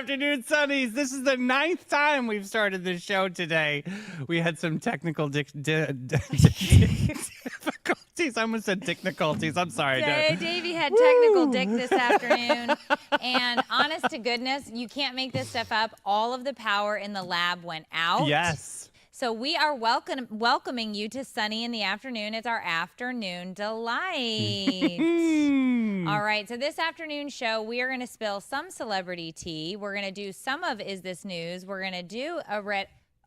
afternoon, Sunnies. This is the 9th time we've started this show today. We had some technical difficulties. I almost said difficulties. I'm sorry. Davey had technical dick this afternoon. And honest to goodness, you can't make this stuff up. All of the power in the lab went out. Yes. So we are welcoming you to Sunny in the Afternoon. It's our afternoon delight. All right, so this afternoon show, we are going to spill some celebrity tea. We're going to do some of Is This News? We're going to do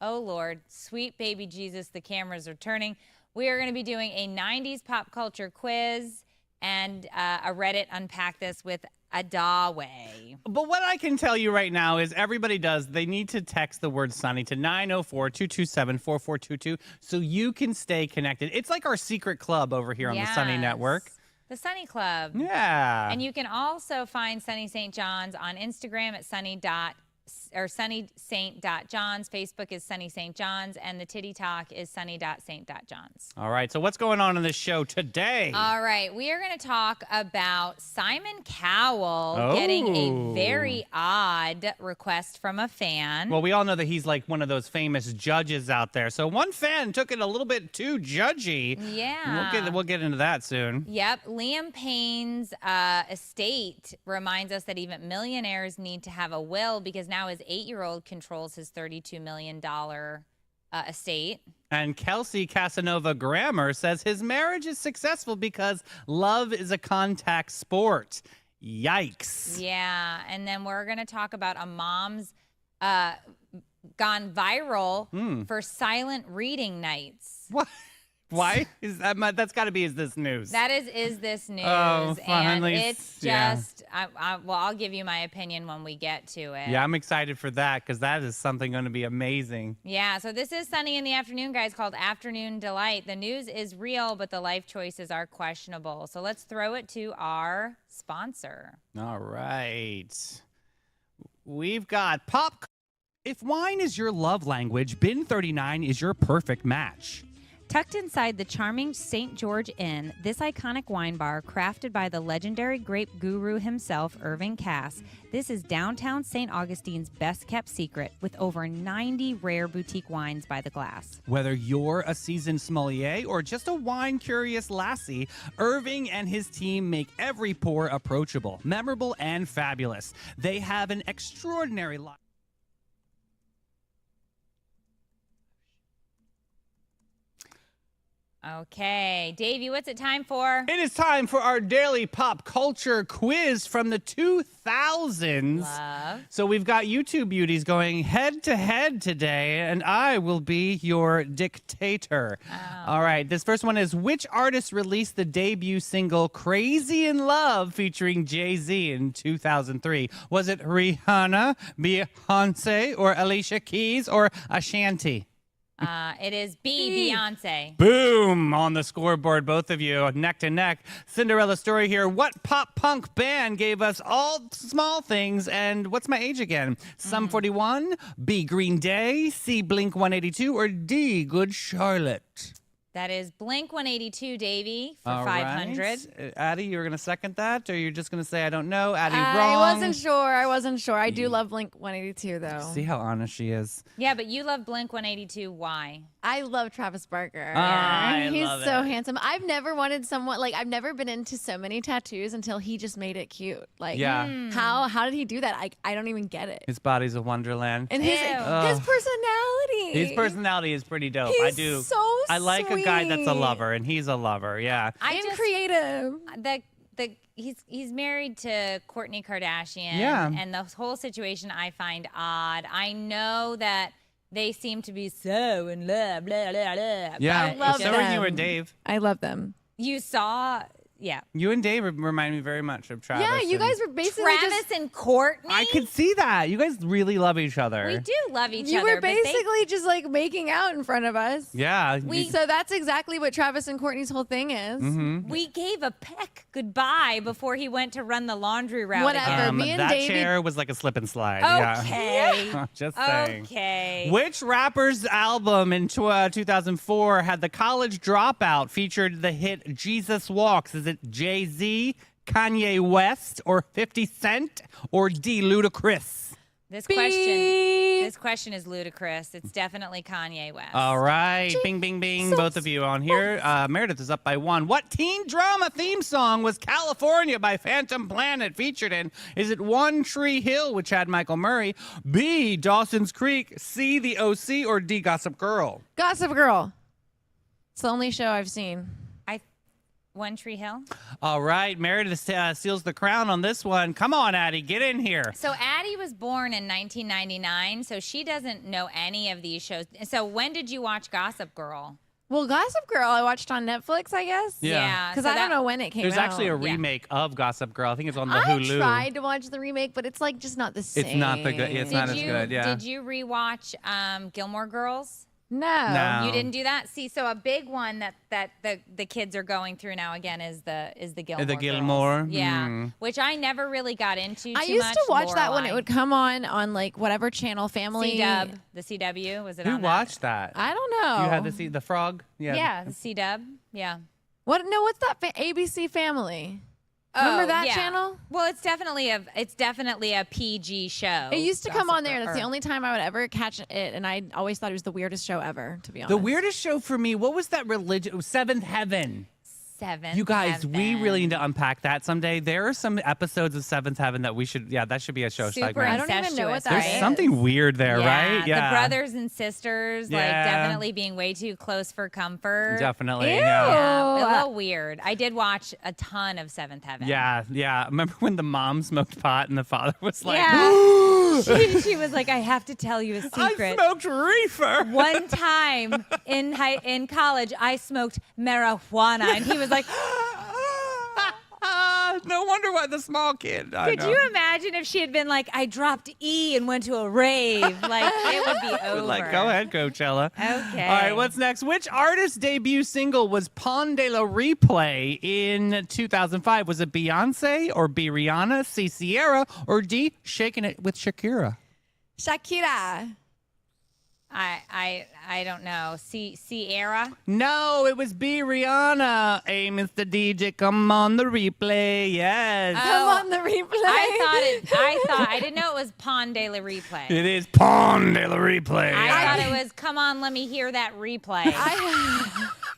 oh Lord, sweet baby Jesus, the cameras are turning. We are going to be doing a 90s pop culture quiz and a Reddit Unpack This with Adawe. But what I can tell you right now is everybody they need to text the word Sunny to 904-227-4422 so you can stay connected. It's like our secret club over here on the Sunny Network. The Sunny Club. Yeah. And you can also find Sunny St. John's on Instagram at sunny.saint.johns. Facebook is Sunny St. John's, and the Titty Talk is sunny.saint.johns. All right, so what's going on in this show today? All right, we are going to talk about Simon Cowell getting a very odd request from a fan. Well, we all know that he's like one of those famous judges out there. So one fan took it a little bit too judgy. Yeah. We'll get into that soon. Yep. Liam Payne's estate reminds us that even millionaires need to have a will because now his 8-year-old controls his $32 million estate. And Kelsey Casanova Grammer says his marriage is successful because love is a contact sport. Yikes. Yeah. And then we're going to talk about a mom's gone viral for silent reading nights. What? Why? That's got to be Is This News? That is This News. Oh, finally. And it's just, I'll give you my opinion when we get to it. Yeah, I'm excited for that because that is something going to be amazing. Yeah, so this is Sunny in the Afternoon, guys, called Afternoon Delight. The news is real, but the life choices are questionable. So let's throw it to our sponsor. All right. We've got pop. If wine is your love language, Bin 39 is your perfect match. Tucked inside the charming St. George Inn, this iconic wine bar, crafted by the legendary grape guru himself, Irving Cass, this is downtown St. Augustine's best-kept secret with over 90 rare boutique wines by the glass. Whether you're a seasoned sommelier or just a wine-curious lassie, Irving and his team make every pour approachable, memorable, and fabulous. They have an extraordinary life. Okay, Davey, what's it time for? It is time for our daily pop culture quiz from the 2000s. Love. So we've got YouTube beauties going head to head today, and I will be your dictator. Oh. All right, this first one is, which artist released the debut single Crazy in Love featuring Jay-Z in 2003? Was it Rihanna, Beyonce, or Alicia Keys, or Ashanti? It is Beyonce. Boom! On the scoreboard, both of you, neck to neck. Cinderella story here. What pop punk band gave us All Small Things and What's My Age Again? Sum 41, B, Green Day, C, Blink 182, or D, Good Charlotte? That is Blink 182, Davey, for All 500. Right. Addie, you were going to second that, or you're just going to say, I don't know? Addie, wrong. I wasn't sure. I do love Blink 182, though. See how honest she is. Yeah, but you love Blink 182. Why? I love Travis Barker. I He's love so it. handsome. I've never wanted someone, I've never been into so many tattoos until he just made it cute. Yeah. How did he do that? I don't even get it. His body's a wonderland. And his personality. His personality is pretty dope. He's I do. so I like a guy that's a sweet. lover, and he's a lover. Yeah. Creative. He's married to Kourtney Kardashian. Yeah. And the whole situation I find odd. I know that they seem to be so in love, blah, blah, blah. Yeah. I love so are you them. and Dave. I love them. You saw, yeah. You and Dave remind me very much of Travis. Yeah, you and- guys were basically Travis and Kourtney. I could see that. You guys really love each other. We do love each You other. were basically just making out in front of us. Yeah. So that's exactly what Travis and Kourtney's whole thing is. we gave a peck goodbye before he went to run the laundry route. Whatever. again. Me and that David- chair was like a slip and slide. Okay. Yeah. Just saying. Okay. Which rapper's album in 2004 had The College Dropout featured the hit Jesus Walks? Is it Jay-Z, Kanye West, or 50 Cent, or D, Ludacris? This question is ludicrous. It's definitely Kanye West. All right. Bing, bing, bing. Both of you on here. Meredith is up by 1. What teen drama theme song was California by Phantom Planet featured in? Is it One Tree Hill, which had Michael Murray, B, Dawson's Creek, C, The OC, or D, Gossip Girl? Gossip Girl. It's the only show I've seen. One Tree Hill. All right. Meredith seals the crown on this one. Come on, Addie. Get in here. So Addie was born in 1999, so she doesn't know any of these shows. So when did you watch Gossip Girl? Well, Gossip Girl I watched on Netflix, I guess. Yeah. Because I don't know when it came out. There's actually a remake of Gossip Girl. I think it's on the Hulu. I tried to watch the remake, but it's like just not the same. It's not the good. It's not as good. Yeah. Did you rewatch Gilmore Girls? No. You didn't do that? See, so a big one that the kids are going through now again is the Gilmore The Girls. Gilmore? Yeah. Which I never really got into too much. I used to watch that when Lorelai. it would come on like whatever channel, Family. C-Dub, the CW, was it Who on watched that? I don't know. You had the frog? Yeah, the C-Dub. Yeah. What? No, what's that? ABC Family. Remember that channel? Well, it's definitely a PG show. It used to come on there. Gossip That's the Girl. only time I would ever catch it, and I always thought it was the weirdest show ever, to be honest. The weirdest show for me, what was that religion? Seventh Heaven. Seventh You guys, we Heaven. really need to unpack that someday. There are some episodes of Seventh Heaven that we should, that should be a show Super segment. I don't even know what incestuous, that There's is. something weird there, right? The brothers and sisters, like Yeah. definitely being way too close for comfort. Definitely. Ew. Yeah. Yeah, a Oh, little weird. I did watch a ton of Seventh Heaven. Yeah, yeah. Remember when the mom smoked pot and the father was like, Yeah. she was like, I have to tell you a secret. I smoked reefer. One time in college, I smoked marijuana, and he was like, No wonder why the small kid. could you imagine if she had been like, I dropped E and went to a rave? Like, it would be over. Like, go ahead, Coachella. Okay. All right, what's next? Which artist's debut single was Pon de la Replay in 2005? Was it Beyonce or B. Rihanna, C. Sierra, or D. Shaking It with Shakira? Shakira. I don't know. Sierra? No, it was B. Rihanna. Hey, Mr. DJ, come on the replay. Yes. Come on the replay. I didn't know it was Pon de la Replay. It is Pon de la Replay. I thought it was, come on, let me hear that replay.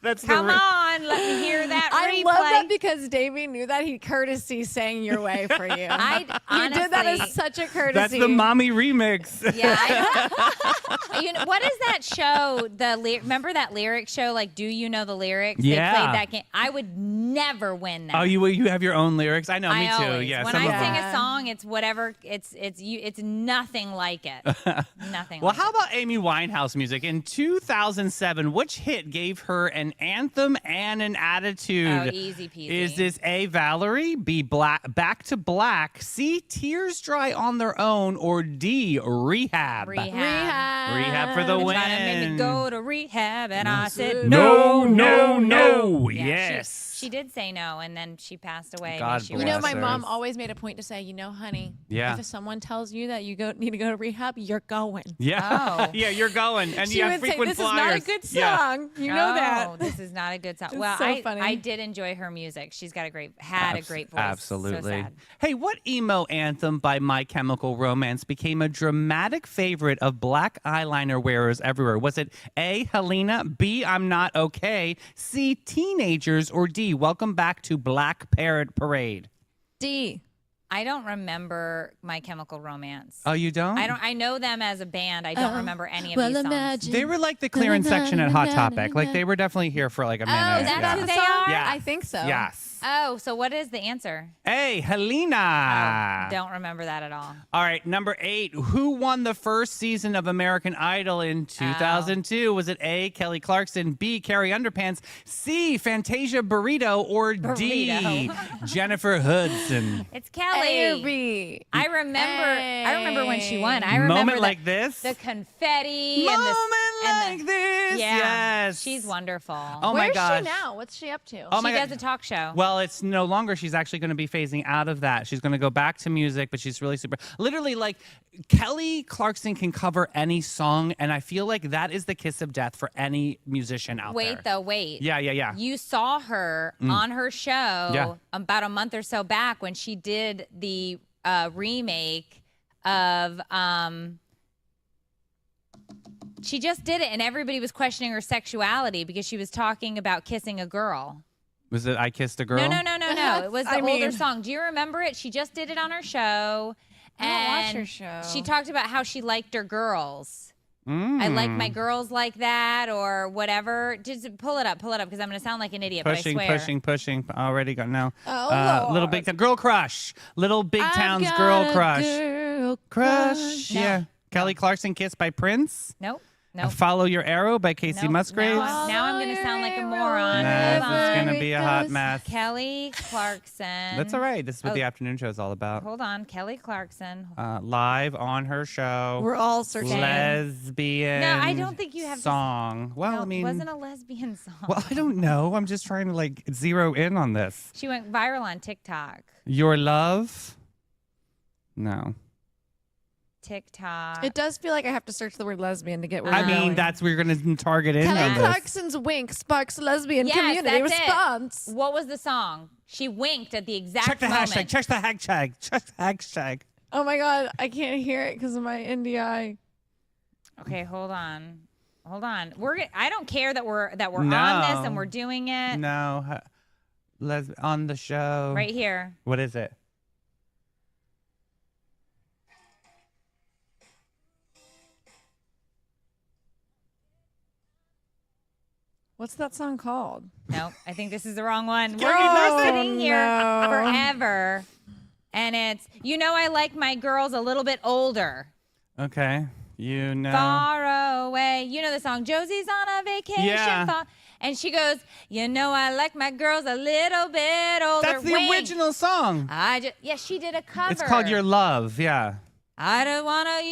That's Come on, let me hear that replay. I love that because Davey knew that he courtesy sang your way for you. You You did that as such a courtesy. That's the mommy remix. Yeah. What is that show? Remember that lyric show? Like, do you know the lyrics? Yeah. They played that game. I would never win that. Oh, you have your own lyrics? I know, me too. Always. Yeah, When some I of sing them. a song, it's whatever. It's nothing like it. Nothing. Well, like how it. about Amy Winehouse music? In 2007, which hit gave her an anthem and an attitude? Oh, easy peasy. Is this A, Valerie, B, Back to Black, C, Tears Dry on Their Own, or D, Rehab? Rehab for the win. Trying to make me go to rehab, and I said No, no, no. Yeah, Yes. She did say no, and then she passed away. and God she bless You know, was- my her. mom always made a point to say, honey, Yeah. if someone tells you that you need to go to rehab, you're going. Yeah. Oh. Yeah, you're going. And She you have would say, frequent this flyers. is not a good Yeah. song. You know Oh, that. this is not a good song. It's Well, so funny. I did enjoy her music. She's got a great voice. Absolutely. So sad. Hey, what emo anthem by My Chemical Romance became a dramatic favorite of black eyeliner wearers everywhere? Was it A, Helena, B, I'm Not Okay, C, Teenagers, or D, Welcome Back to Black Parrot Parade? D. I don't remember My Chemical Romance. Oh, you don't? I know them as a band. I don't remember any of these songs. Imagine. They were like the clearance section at Hot Topic. Like, they were definitely here for like a minute. Oh, that's yeah. who they song? are? Yeah. I think so. Yes. Oh, so what is the answer? A, Helena. Don't remember that at all. All right, number 8. Who won the first season of American Idol in 2002? Was it A, Kelly Clarkson, B, Carrie Underpants, C, Fantasia Burrito, or D, Burrito. Jennifer Hudson? It's A or Kelly. B. I remember when she won. I remember Moment the, like this? the confetti Moment and like this. yeah. Yes. She's wonderful. Oh my Where's gosh. she now? What's she up to? Oh my she God. does a talk show. Well, it's no longer. She's actually going to be phasing out of that. She's going to go back to music, but she's really super. Literally, like, Kelly Clarkson can cover any song, and I feel like that is the kiss of death for any musician out there. Wait. Yeah. You saw her on her show Yeah. about a month or so back when she did the remake of she just did it, and everybody was questioning her sexuality because she was talking about kissing a girl. Was it I Kissed a Girl? No. It was the I older mean- song. Do you remember it? She just did it on her show. I don't watch and her show. She talked about how she liked her girls. Mm. I like my girls like that, or whatever. Just pull it up, because I'm going to sound like an idiot. Pushing, but I swear. pushing. Already got no. Oh, Lord. Little Big Town Girl Crush. Little Big I've Town's got Girl a Crush. girl Crush. No. Yeah. Kelly Clarkson Kissed by Prince. Nope. Follow Your Arrow by Casey Nope. Musgraves. Now I'm going to sound like a moron. Nah, Hold this is on. going to be a hot mess. Kelly Clarkson. That's all right. This is what Oh. the afternoon show is all about. Hold on. Kelly Clarkson. Live on her show. We're all searching. Lesbian. No, I don't think you have to- song. Well, No, I mean, it wasn't a lesbian song. well, I don't know. I'm just trying to like zero in on this. She went viral on TikTok. Your love? No. TikTok. It does feel like I have to search the word lesbian to get where I you're mean, going. that's where you're gonna target in Kelly on this. Clarkson's wink sparks lesbian Yes, community that's it. response. What was the song? She winked at the exact Check the moment. hashtag. Check the hashtag. Check the hashtag. Oh my god, I can't hear it because of my NDI. Okay, hold on. I don't care that we're on this No. and we're doing it No. On the show. right here. What is it? What's that song called? Nope, I think this is the wrong one. We're Carry gonna be Nothing. sitting here no. forever, and it's I like my girls a little bit older. Okay. You know. Far away. You know the song, Josie's on a vacation. Yeah. And she goes, I like my girls a little bit older. That's the Wink. original song. She did a cover. It's called Your Love. Yeah. I don't want to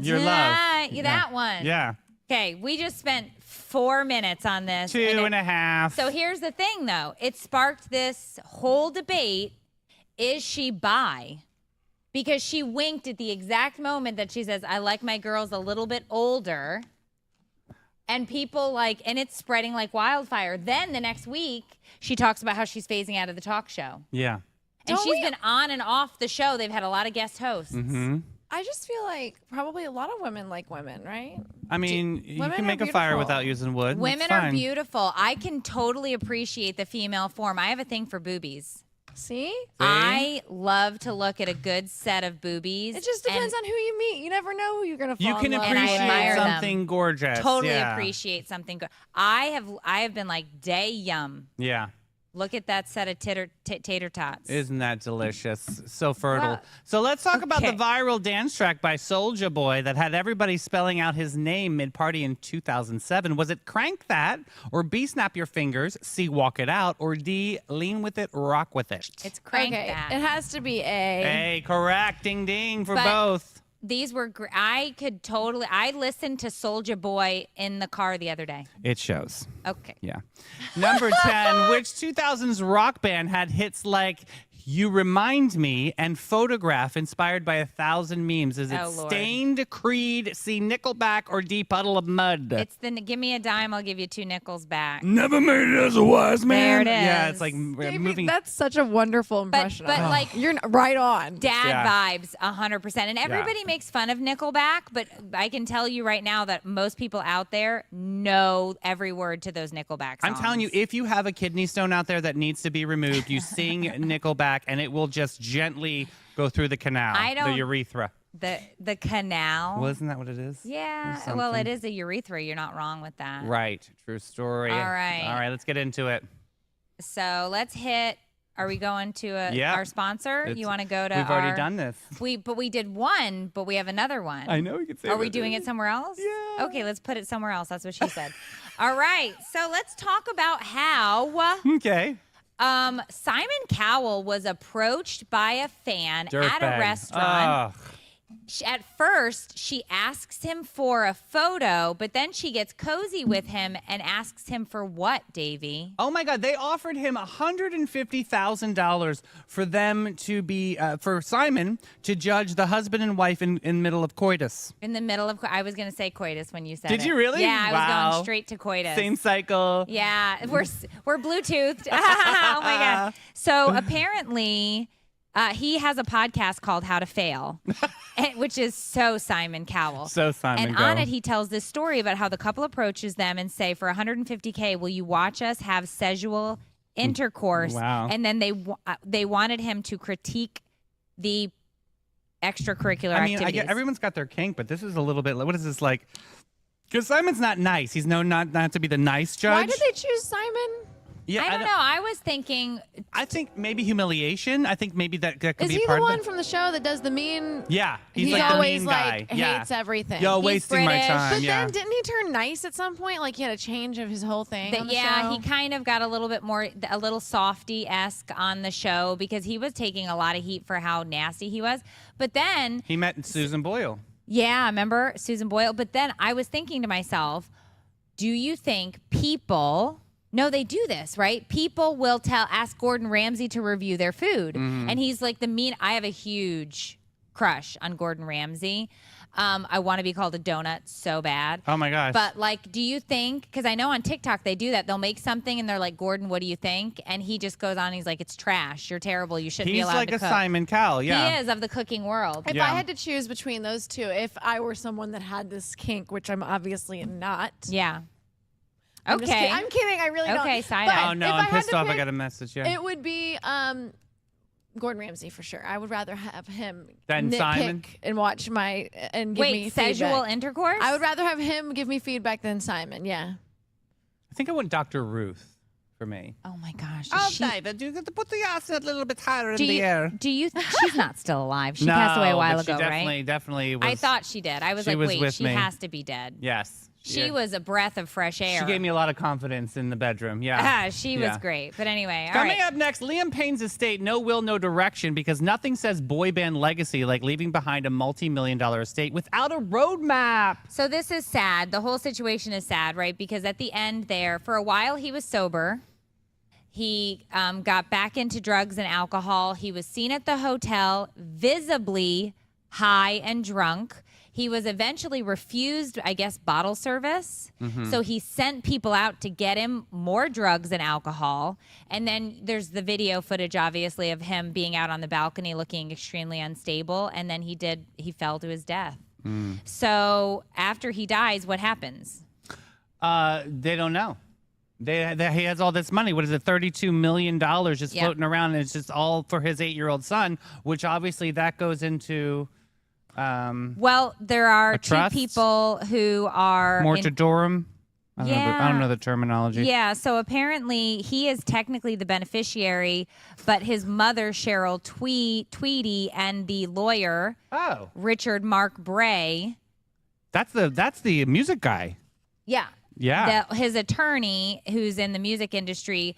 Your Love. tonight. Yeah. That one. Yeah. Okay, we just spent 4 minutes on this. Two and a half. So here's the thing, though. It sparked this whole debate. Is she bi? Because she winked at the exact moment that she says, I like my girls a little bit older. And people and it's spreading like wildfire. Then the next week, she talks about how she's phasing out of the talk show. Yeah. And Don't she's we- been on and off the show. They've had a lot of guest hosts. Mm-hmm. I just feel like probably a lot of women like women, right? I mean, you women can are make a fire beautiful. without using wood. Women It's are fine. beautiful. I can totally appreciate the female form. I have a thing for boobies. See? I love to look at a good set of boobies. It just depends on who you meet. You never know who you're gonna fall You can in love And I with. appreciate admire them. something gorgeous. Totally yeah. appreciate something good. I have been like, day yum. Yeah. Look at that set of tater tots. Isn't that delicious? So fertile. Well, So let's talk about the okay. viral dance track by Soulja Boy that had everybody spelling out his name mid-party in 2007. Was it Crank That, or B, Snap Your Fingers, C, Walk It Out, or D, Lean With It, Rock With It? It's crank Okay, that. it has to be A. Hey, correct. Ding, ding for But- both. These were I listened to Soulja Boy in the car the other day. It shows. Okay. Yeah. Number 10, which 2000s rock band had hits like You Remind Me and Photograph inspired by 1,000 memes? Is it Oh, Lord. Stained, Creed, C, Nickelback, or D, Puddle of Mud? It's give me a dime, I'll give you 2 nickels back. Never made it as a wise man. There it Yeah, is. it's like Davey, moving. that's such a wonderful impression. but of it. like you're right on. dad Yeah. vibes 100%. And everybody makes fun of Nickelback, but I can tell you right now that most people out there know every word to those Nickelback songs. I'm telling you, if you have a kidney stone out there that needs to be removed, you sing Nickelback and it will just gently go through the canal, I don't- the urethra. the canal. Well, isn't that what it is? Yeah, Or well, it something. is a urethra. You're not wrong with that. Right. True story. All right. All right, let's get into it. So let's hit. Are we going to Yeah. our sponsor? It's- You want to go to We've already done this. We did one, but we have another one. I know we could say Are we doing it somewhere else? Yeah. Okay, let's put it somewhere else. That's what she said. All right. So let's talk about how Okay. Simon Cowell was approached by a fan at a Dirtbag. restaurant. Ugh. At first, she asks him for a photo, but then she gets cozy with him and asks him for what, Davey? Oh my God! They offered him $150,000 for them to be for Simon to judge the husband and wife in middle of coitus. In the middle of, I was going to say coitus when you said Did it. you really? Yeah, I was Wow. going straight to coitus. Same cycle. Yeah, we're Bluetoothed. Oh my God. So apparently, He has a podcast called How to Fail, which is so Simon Cowell. So Simon And Cowell. on it, he tells this story about how the couple approaches them and say, for $150K, will you watch us have sexual intercourse? Wow. And then they wanted him to critique the extracurricular I mean, activities. everyone's got their kink, but this is a little bit. What is this like? Because Simon's not nice. He's known not to be the nice judge. Why did they choose Simon? Yeah, I don't know. I was thinking, I think maybe humiliation. I think maybe that could Is be he part the of one it. from the show that does the mean? Yeah, he's He like the always mean guy. like Yeah. hates everything. Yo, He's wasting my British. time. But yeah. then didn't he turn nice at some point? Like he had a change of his whole thing. On the show? he kind of got a little bit more, a little softy-esque on the show because he was taking a lot of heat for how nasty he was. But then, He met Susan Boyle. yeah, remember Susan Boyle? But then I was thinking to myself, do you think people... No, they do this, right? People will ask Gordon Ramsay to review their food. And he's like I have a huge crush on Gordon Ramsay. I want to be called a donut so bad. Oh my gosh. But like, do you think, because I know on TikTok they do that, they'll make something and they're like, Gordon, what do you think? And he just goes on and he's like, it's trash. You're terrible. You shouldn't be he's allowed like to a cook. Simon Cowell. Yeah. He is of the cooking world. If Yeah. I had to choose between those two, if I were someone that had this kink, which I'm obviously not. Yeah. I'm just Okay. kidding. I'm kidding. I really don't. Okay, side But eye. Oh no, if I'm I had pissed to off. I pick, got a message. Yeah. It would be Gordon Ramsay for sure. I would rather have him Than nitpick Simon? and watch and give me Wait, sexual feedback. intercourse? I would rather have him give me feedback than Simon. Yeah. I think I want Dr. Ruth for me. Oh my gosh. Oh, Is she- David, you got to put the ass a little bit higher do in the you, air. do you? She's not still alive. She no, passed away a while but ago, she right? definitely was. I thought she did. I was she like, was wait, with she me. has to be dead. Yes. She Yeah. was a breath of fresh air. She gave me a lot of confidence in the bedroom. Yeah. She Yeah. was great. But anyway, all Coming right. up next, Liam Payne's estate, no will, no direction, because nothing says boy band legacy like leaving behind a multi-million-dollar estate without a roadmap. So this is sad. The whole situation is sad, right? Because at the end there, for a while he was sober. He got back into drugs and alcohol. He was seen at the hotel visibly high and drunk. He was eventually refused, I guess, bottle service. So he sent people out to get him more drugs and alcohol. And then there's the video footage, obviously, of him being out on the balcony looking extremely unstable. And then he fell to his death. So after he dies, what happens? They don't know. He has all this money. What is it, $32 million just Yeah. floating around, and it's just all for his 8-year-old son, which obviously that goes into Well, there are A two trust? people who are in- mortadorum. I don't know the terminology. Yeah, so apparently he is technically the beneficiary, but his mother, Cheryl Tweedy, and the lawyer, Oh, Richard Mark Bray, that's the music guy. yeah, Yeah. his attorney, who's in the music industry,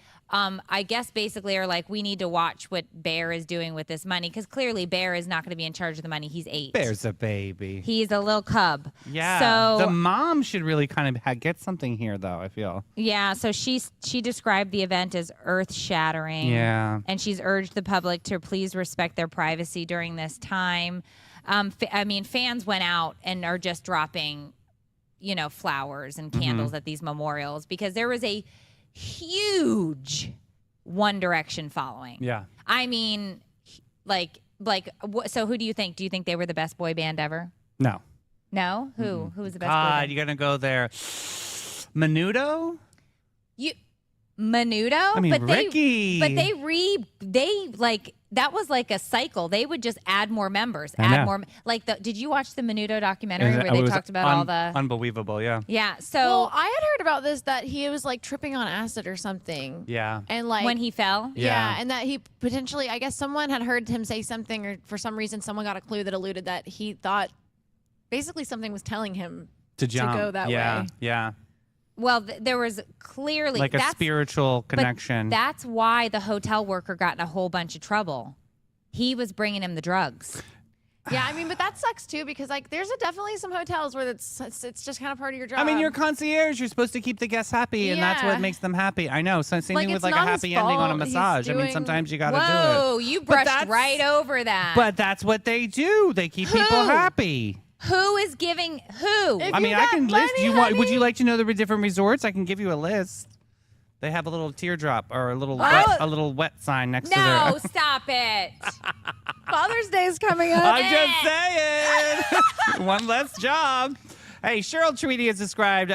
I guess basically are like, we need to watch what Bear is doing with this money, because clearly Bear is not going to be in charge of the money. He's 8. Bear's a baby. He's a little cub. Yeah. So the mom should really kind of get something here, though, I feel. yeah, so she described the event as earth-shattering. Yeah. And she's urged the public to please respect their privacy during this time. Fans went out and are just dropping, flowers and candles at these memorials because there was a huge One Direction following. Yeah. I mean, so who do you think? Do you think they were the best boy band ever? No. No? Who? Who was the best boy God, band? you're going to go there. Menudo? Menudo? I mean, but Ricky. That was like a cycle. They would just add more members, I know. add more. Did you watch the Menudo documentary It where they was talked about all the? Unbelievable, yeah. Yeah. So Well, I had heard about this that he was like tripping on acid or something. Yeah. And like when he fell, Yeah. and that he potentially, I guess someone had heard him say something, or for some reason someone got a clue that alluded that he thought basically something was telling him To jump. go that yeah. way. Yeah. well, there was clearly Like a that's- spiritual but connection. That's why the hotel worker got in a whole bunch of trouble. He was bringing him the drugs. Yeah, I mean, but that sucks too because like there's definitely some hotels where it's just kind of part of your job. I mean, you're concierge. You're supposed to keep the guests happy, and that's what Yeah. makes them happy. I know. So same Like, thing with it's like a not his happy ending on a fault. He's massage. I mean, doing- sometimes you got to do Whoa, it. you But brushed that's- right over that. But that's what they do. They keep people Who? happy. Who is giving who? If I mean, you I got can list. money, Would honey. you like to know the different resorts? I can give you a list. They have a little teardrop or a little Oh. wet sign next to No, their. stop it. Father's Day is coming up. I'm just saying. One less job. Hey, Cheryl Tweedy has described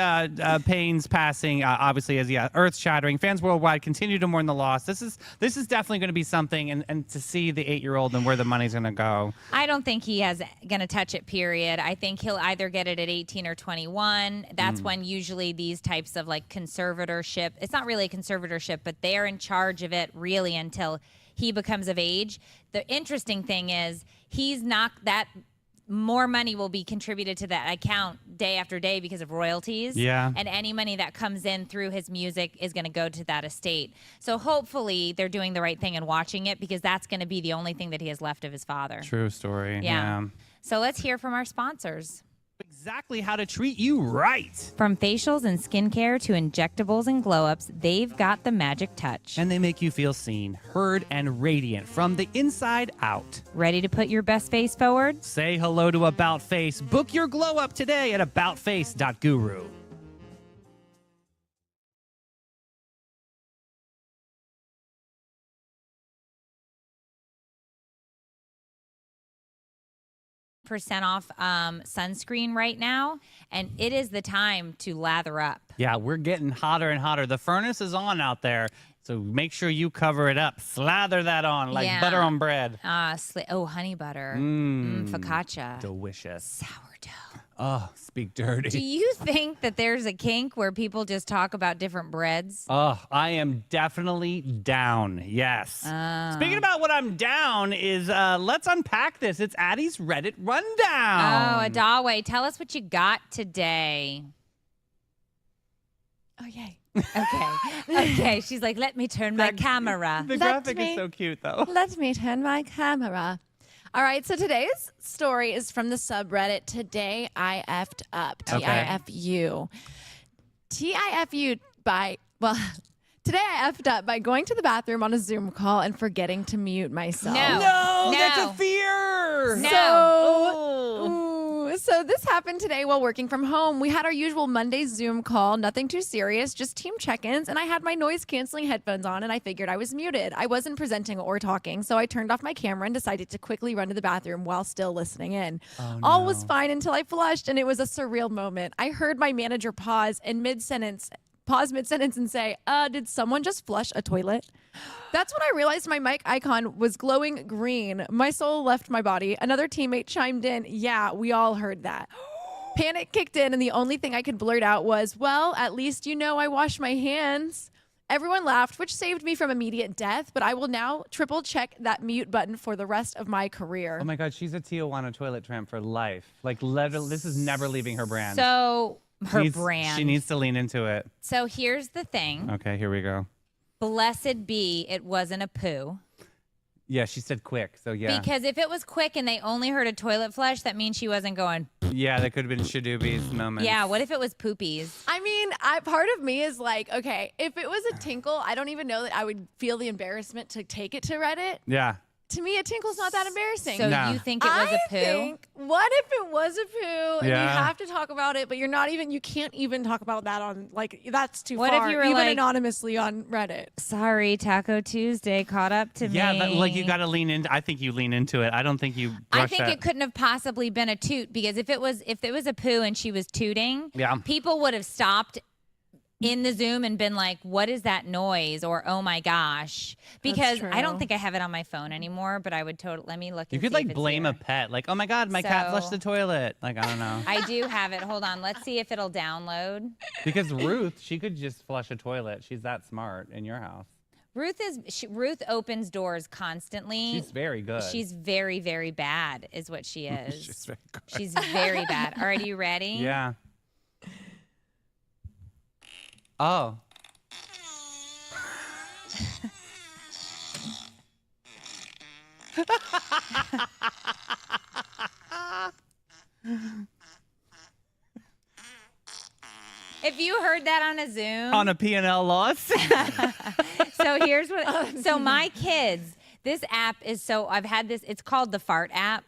Payne's passing, obviously, as earth-shattering. Fans worldwide continue to mourn the loss. This is definitely going to be something, and to see the 8-year-old and where the money's going to go. I don't think he has going to touch it, period. I think he'll either get it at 18 or 21. That's when usually these types of like conservatorship, it's not really a conservatorship, but they're in charge of it really until he becomes of age. The interesting thing is he's not that more money will be contributed to that account day after day because of royalties. Yeah. And any money that comes in through his music is going to go to that estate. So hopefully they're doing the right thing and watching it, because that's going to be the only thing that he has left of his father. True story. Yeah. So let's hear from our sponsors. Exactly how to treat you right. From facials and skincare to injectables and glow-ups, they've got the magic touch. And they make you feel seen, heard, and radiant from the inside out. Ready to put your best face forward? Say hello to About Face. Book your glow up today at aboutface.guru. % off sunscreen right now, and it is the time to lather up. Yeah, we're getting hotter and hotter. The furnace is on out there, so make sure you cover it up. Slather that on like Yeah. butter on bread. Honey butter, focaccia, Delicious. sourdough. Oh, speak dirty. Do you think that there's a kink where people just talk about different breads? Oh, I am definitely down. Yes. Speaking about what I'm down is let's unpack this. It's Addie's Reddit rundown. Oh, Adaway, tell us what you got today. Oh, yay. Okay. Okay. She's like, let me turn my camera. The Let graphic me- is so cute, though. Let me turn my camera. All right, so today's story is from the subreddit Today I Effed Up. Okay. TIFU. TIFU by, well, today I effed up by going to the bathroom on a Zoom call and forgetting to mute myself. No. No, No. that's a fear. No. So this happened today while working from home. We had our usual Monday Zoom call, nothing too serious, just team check-ins, and I had my noise-canceling headphones on, and I figured I was muted. I wasn't presenting or talking, so I turned off my camera and decided to quickly run to the bathroom while still listening in. All was fine until I flushed, and it was a surreal moment. I heard my manager pause mid-sentence and say, did someone just flush a toilet? That's when I realized my mic icon was glowing green. My soul left my body. Another teammate chimed in, yeah, we all heard that. Panic kicked in, and the only thing I could blurt out was, well, at least you know I wash my hands. Everyone laughed, which saved me from immediate death, but I will now triple check that mute button for the rest of my career. Oh my God, she's a Tijuana toilet tramp for life. Like, literally, this is never leaving her brand. So her She brand. needs to lean into it. So here's the thing. Okay, here we go. Blessed be it wasn't a poo. Yeah, she said quick, so yeah. Because if it was quick and they only heard a toilet flush, that means she wasn't going, Yeah, that could have been Shadoobi's moment. yeah, what if it was poopies? I mean, part of me is like, okay, if it was a tinkle, I don't even know that I would feel the embarrassment to take it to Reddit. Yeah. To me, a tinkle's not that embarrassing. So No. you think it was a poo? think, what if it was a poo and you Yeah. have to talk about it, but you can't even talk about that on, like, that's too What if far, you were even like- anonymously on Reddit. Sorry, Taco Tuesday caught up to Yeah, me. like you got to lean into. I think you lean into it. I don't think you. I Brush think that. it couldn't have possibly been a toot, because if it was a poo and she was tooting, Yeah. people would have stopped in the Zoom and been like, what is that noise? Or, oh my gosh. Because I don't true. think I have it on my phone anymore, but I would let me look and You could see like if it's blame here. a pet. Like, oh my God, my cat flushed So- the toilet. Like, I don't know. I do have it. Hold on. Let's see if it'll download. Because Ruth, she could just flush a toilet. She's that smart in your house. Ruth opens doors constantly. She's very good. She's very, very bad is what she is. She's very good. She's very bad. All right, are you ready? Yeah. Oh. If you heard that on a Zoom. On a P&L loss. So here's what. So my kids, this app is I've had this. It's called the Fart app.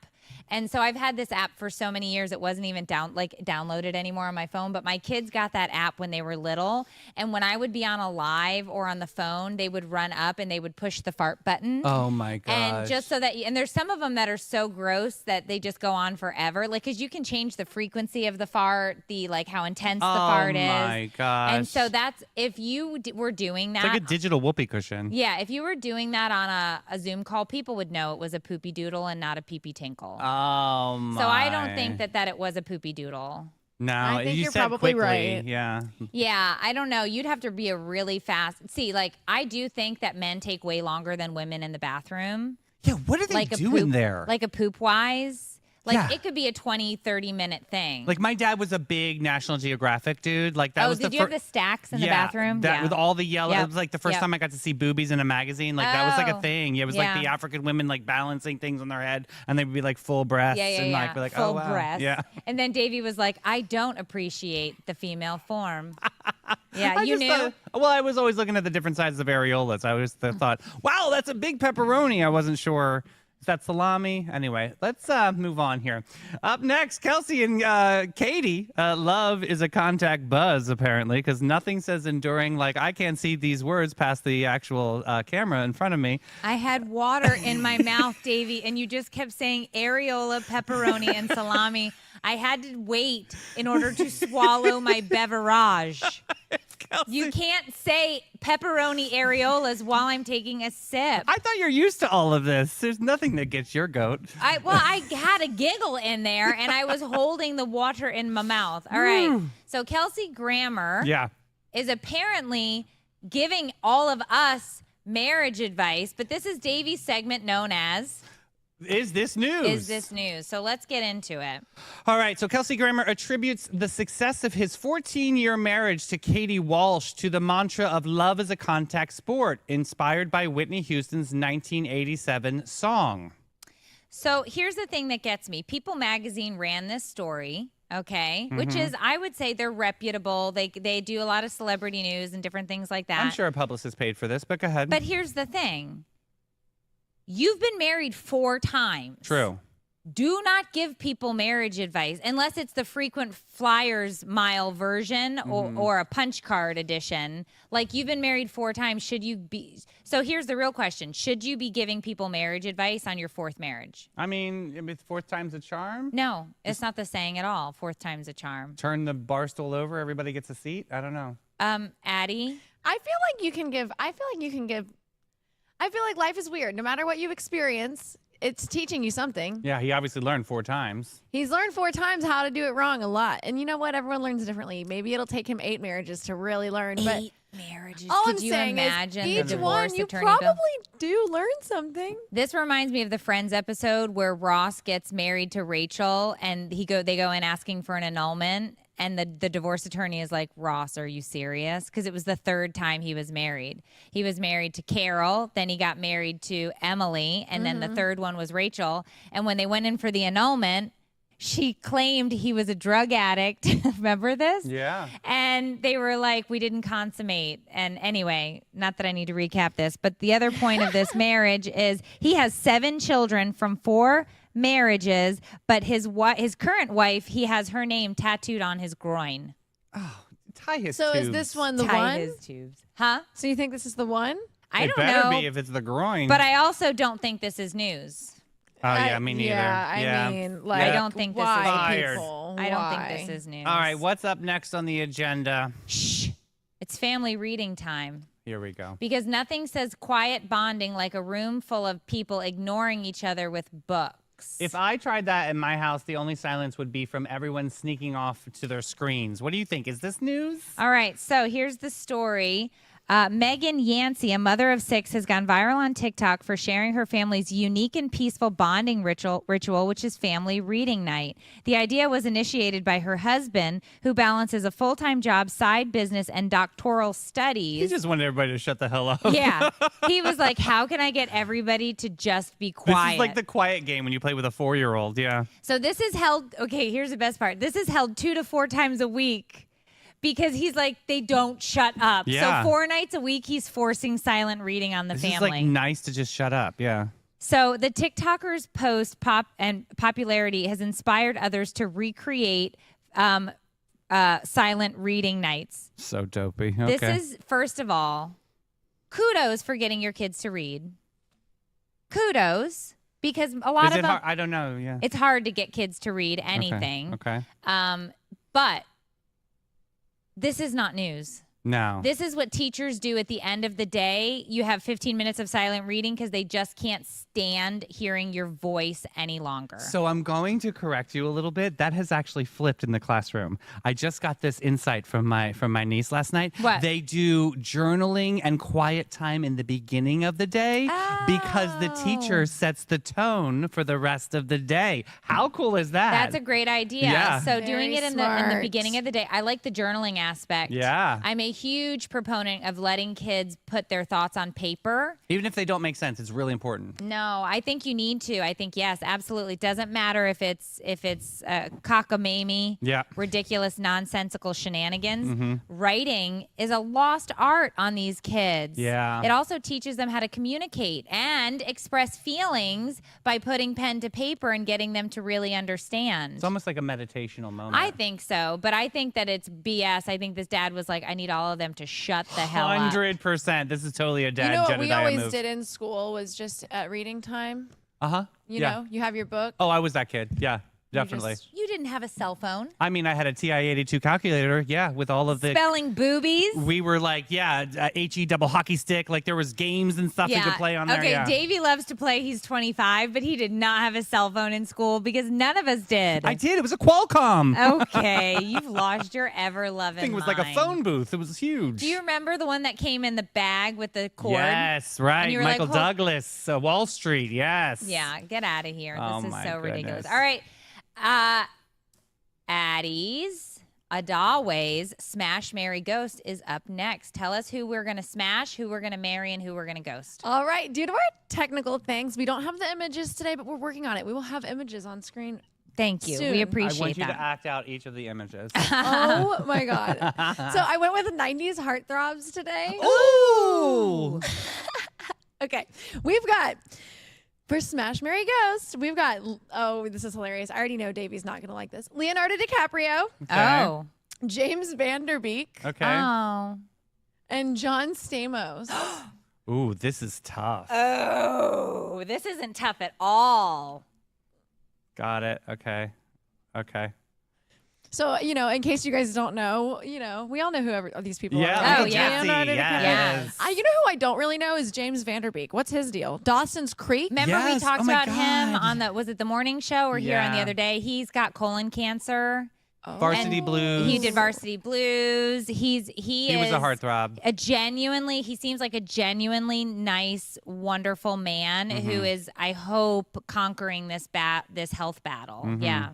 And so I've had this app for so many years. It wasn't even downloaded anymore on my phone. But my kids got that app when they were little. And when I would be on a live or on the phone, they would run up and they would push the fart button. Oh my gosh. And just so that, and there's some of them that are so gross that they just go on forever. Like, because you can change the frequency of the fart, like how intense the fart is. Oh my gosh. And so that's, if you were doing that. It's like a digital whoopee cushion. Yeah, if you were doing that on a Zoom call, people would know it was a poopy doodle and not a pee-pee tinkle. Oh my. So I don't think that it was a poopy doodle. No, I think you you're said probably quickly. right. Yeah. Yeah, I don't know. You'd have to be a really fast. See, like, I do think that men take way longer than women in the bathroom. Yeah, what are they doing there? Like a poop wise. Like, Yeah. it could be a 20, 30-minute thing. Like, my dad was a big National Geographic dude. Like, that was did you have the stacks in the bathroom? That with all the yellow. Yep. It was like the first Yep. time I got to see boobies in a magazine. Like, that was like a Oh. thing. Yeah, it was like the Yeah. African women like balancing things on their head, and they would be like full breasts and like be like, full oh wow. breasts. Yeah. And then Davey was like, I don't appreciate the female form. Yeah, I you just knew. well, I was always looking at the different sizes of areolas. I always thought, wow, that's a big pepperoni. I wasn't sure. Is that salami? Anyway, let's move on here. Up next, Kelsey and Katie. Love is a contact buzz, apparently, because nothing says enduring like I can't see these words past the actual camera in front of me. I had water in my mouth, Davey, and you just kept saying areola, pepperoni, and salami. I had to wait in order to swallow my beverage. Kelsey. You can't say pepperoni areolas while I'm taking a sip. I thought you're used to all of this. There's nothing that gets your goat. I had a giggle in there, and I was holding the water in my mouth. All right. So Kelsey Grammer Yeah. is apparently giving all of us marriage advice, but this is Davey's segment known as Is this news? Is This News? So let's get into it. All right, so Kelsey Grammer attributes the success of his 14-year marriage to Katie Walsh to the mantra of love is a contact sport, inspired by Whitney Houston's 1987 song. So here's the thing that gets me. People Magazine ran this story, okay, which is, I would say they're reputable. They do a lot of celebrity news and different things like that. I'm sure a publicist paid for this, but go ahead. But here's the thing. You've been married 4 times. True. Do not give people marriage advice unless it's the frequent flyers mile version or a punch card edition. Like, you've been married 4 times. Should you be? So here's the real question. Should you be giving people marriage advice on your 4th marriage? I mean, if 4th time's a charm. No, it's not the saying at all. 4th time's a charm. Turn the bar stool over, everybody gets a seat. I don't know. Addie? I feel like you can give. I feel like life is weird. No matter what you experience, it's teaching you something. Yeah, he obviously learned 4 times. He's learned 4 times how to do it wrong a lot. And you know what? Everyone learns differently. Maybe it'll take him 8 marriages to really learn. But 8 marriages. all Could I'm you saying imagine is the each divorce one you attorney probably bill? do learn something. This reminds me of the Friends episode where Ross gets married to Rachel and they go in asking for an annulment. And the divorce attorney is like, Ross, are you serious? Because it was the 3rd time he was married. He was married to Carol. Then he got married to Emily. And then the 3rd one was Rachel. And when they went in for the annulment, she claimed he was a drug addict. Remember this? Yeah. And they were like, we didn't consummate. And anyway, not that I need to recap this, but the other point of this marriage is he has 7 children from 4 marriages, but his current wife, he has her name tattooed on his groin. Oh, tie his So tubes. is this one the Tie one? his tubes. Huh? So you think this is the one? I It don't better know. be if it's the groin. But I also don't think this is news. Oh, yeah, me neither. Yeah, I mean, like, I don't think this is why, Fired. people? I don't Why? think this is news. All right, what's up next on the agenda? Shh. It's family reading time. Here we go. Because nothing says quiet bonding like a room full of people ignoring each other with books. If I tried that in my house, the only silence would be from everyone sneaking off to their screens. What do you think? Is this news? All right, so here's the story. Megan Yancey, a mother of 6, has gone viral on TikTok for sharing her family's unique and peaceful bonding ritual, which is family reading night. The idea was initiated by her husband, who balances a full-time job, side business, and doctoral studies. He just wanted everybody to shut the hell up. Yeah. He was like, how can I get everybody to just be This quiet? is like the quiet game when you play with a 4-year-old. Yeah. So this is held, okay, here's the best part. This is held 2 to 4 times a week because he's like, they don't shut up. Yeah. So 4 nights a week, he's forcing silent reading on the This family. is like nice to just shut up. Yeah. So the TikToker's post popularity has inspired others to recreate silent reading nights. So dopey. Okay. This is, first of all, kudos for getting your kids to read. Kudos, because a lot is of it them, hard? I don't know. Yeah. it's hard to get kids to read anything. Okay. But this is not news. No. This is what teachers do at the end of the day. You have 15 minutes of silent reading because they just can't stand hearing your voice any longer. So I'm going to correct you a little bit. That has actually flipped in the classroom. I just got this insight from my niece last night. What? They do journaling and quiet time in the beginning of the day because the teacher sets the tone for the rest of the day. How cool is that? That's a great idea. Yeah. So Very doing it in the smart. beginning of the day. I like the journaling aspect. Yeah. I'm a huge proponent of letting kids put their thoughts on paper. Even if they don't make sense, it's really important. No, I think you need to. I think yes, absolutely. It doesn't matter if it's cockamamie, Yeah. ridiculous, nonsensical shenanigans. Writing is a lost art on these kids. Yeah. It also teaches them how to communicate and express feelings by putting pen to paper and getting them to really understand. It's almost like a meditational moment. I think so, but I think that it's BS. I think this dad was like, I need all of them to shut the hell up. 100%. This is totally a dad You know what Jedediah we always move. did in school was just at reading time. Uh-huh. You yeah. know, you have your book. Oh, I was that kid. Yeah, You definitely. just- You didn't have a cell phone. I mean, I had a TI-82 calculator, yeah, with all of the... Spelling boobies. We were like, yeah, HE double hockey stick. Like, there was games and stuff we could play on there. Okay, yeah. Davey loves to play. He's 25, but he did not have a cell phone in school because none of us did. I did. It was a Qualcomm. Okay, you've lost your ever-loving Thing was like a mind. phone booth. It was huge. Do you remember the one that came in the bag with the cord? Yes, right. And you were Michael like, "Hold-" Douglas, Wall Street. Yes. Yeah, get out of here. Oh This is my so ridiculous. goodness. All right. Addie's Adaways Smash Marry Ghost is up next. Tell us who we're going to smash, who we're going to marry, and who we're going to ghost. All right, due to our technical things, we don't have the images today, but we're working on it. We will have images on screen. Thank you. Soon. We I I appreciate want you that. to act out each of the images. Oh my God. So I went with 90s heartthrobs today. Ooh. Okay, we've got for Smash Marry Ghost, we've got, oh, this is hilarious. I already know Davey's not going to like this. Leonardo DiCaprio, Okay. Oh. James Vanderbeek, Okay. Oh. and John Stamos. Ooh, this is tough. Oh. This isn't tough at all. Got it. Okay. Okay. So, you know, in case you guys don't know, you know, we all know whoever these people Yeah. are. Oh, Uncle yeah. Jesse, Leonardo DiCaprio. yes. You know who I don't really know is James Vanderbeek. What's his deal? Dawson's Creek? Remember we Yes. talked Oh my about him God. on was it the morning show or here on the Yeah. other day? He's got colon cancer. Oh. Varsity And Blues. He did Varsity Blues. He He is was a heartthrob. he seems like a genuinely nice, wonderful man Mm-hmm. who is, I hope, conquering this health battle. Mm-hmm. Yeah.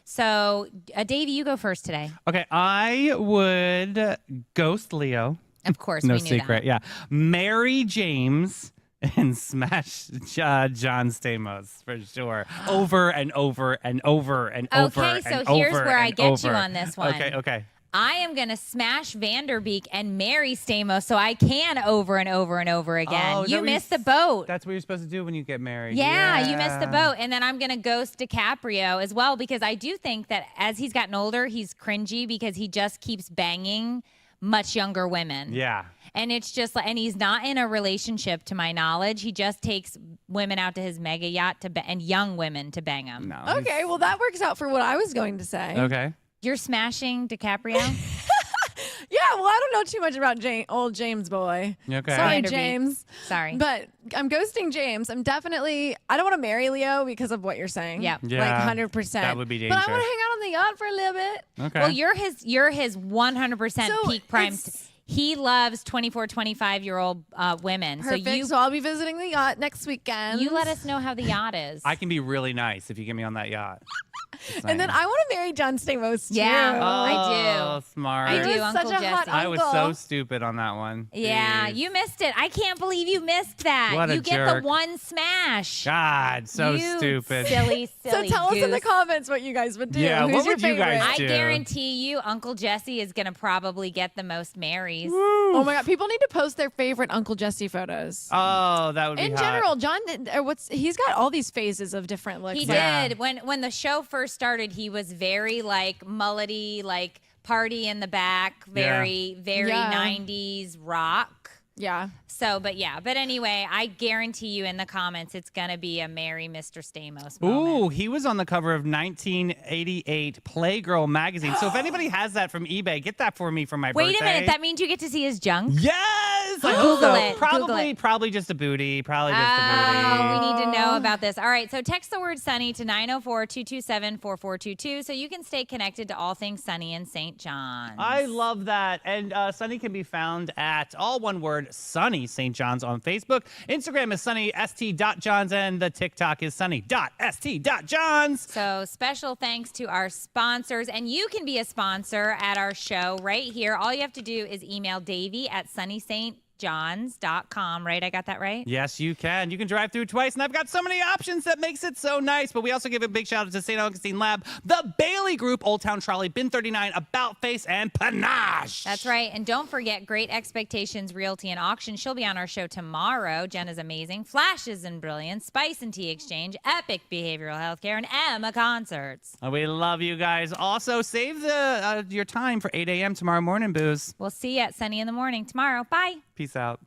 So, Davey, you go first today. Okay, I would ghost Leo. Of course, No we knew secret, that. yeah. Marry James and smash John Stamos for sure. Over and over and over and over Okay, and so over here's where I and get you over. on this one. Okay. I am going to smash Vanderbeek and marry Stamos so I can over and over and over again. Oh, is that You what you missed the s- boat. That's what you're supposed to do when you get married. Yeah, you missed the boat. And then I'm going to ghost DiCaprio as well because I do think that as he's gotten older, he's cringy because he just keeps banging much younger women. Yeah. And it's just like, and he's not in a relationship to my knowledge. He just takes women out to his mega yacht and young women to bang him. No. Okay, well, that works out for what I was going to say. Okay. You're smashing DiCaprio? Yeah, well, I don't know too much about old James boy. Okay. Sorry, Vanderbeek. James. Sorry. But I'm ghosting James. I don't want to marry Leo because of what you're saying. Yep. Yeah, Like 100%. that would be But I want to dangerous. hang out on the yacht for a little bit. Okay. Well, you're his 100% So peak prime. it's- He loves 24, 25-year-old women. Perfect. So So I'll be visiting the yacht next weekend. you let us know how the yacht is. I can be really nice if you get me on that yacht. And then I want to marry John Stamos too. Yeah. I do. Oh, smart. I He do, was Uncle such a hot Jesse. I was so uncle. stupid on that one. Yeah, Jeez. you missed it. I can't believe you missed that. What a you get jerk. the one smash. God, so You stupid. Silly, So silly tell us in the goose. comments what you guys would do. Yeah, Who's what your would you guys favorite? I do? guarantee you Uncle Jesse is going to probably get the most married. memories. Oh my God, people need to post their favorite Uncle Jesse photos. Oh, that would be In hot. general, John, he's got all these phases of different looks. He Yeah. did. When the show first started, he was very like mullety, like party in the back, very Yeah. 90s rock. Yeah. So, but anyway, I guarantee you in the comments, it's going to be a Merry Mr. Stamos moment. Ooh, he was on the cover of 1988 Playgirl magazine. So if anybody has that from eBay, get that for me for my birthday. Wait a minute. That means you get to see his junk? Yes! I Google hope so. it. Google it. Probably just a booty. Probably just a Oh, booty. we need to know about this. All right, so text the word Sunny to 904-227-4422 so you can stay connected to all things Sunny in St. John's. I love that. And Sunny can be found at all one word, Sunny St. John's on Facebook. Instagram is sunnyst.johns and the TikTok is sunny.st.johns. So special thanks to our sponsors, and you can be a sponsor at our show right here. All you have to do is email Davey at sunnystjohns.com, right? I got that right? Yes, you can. You can drive through twice, and I've got so many options that makes it so nice. But we also give a big shout out to St. Augustine Lab, the Bailey Group, Old Town Trolley, Bin 39, About Face, and Panache. That's right. And don't forget Great Expectations Realty and Auction. She'll be on our show tomorrow. Jen is amazing. Flashes and Brilliance, Spice and Tea Exchange, Epic Behavioral Healthcare, and Emma Concerts. We love you guys. Also, save your time for 8 a.m. tomorrow morning, booze. We'll see you at Sunny in the Morning tomorrow. Bye. Peace out.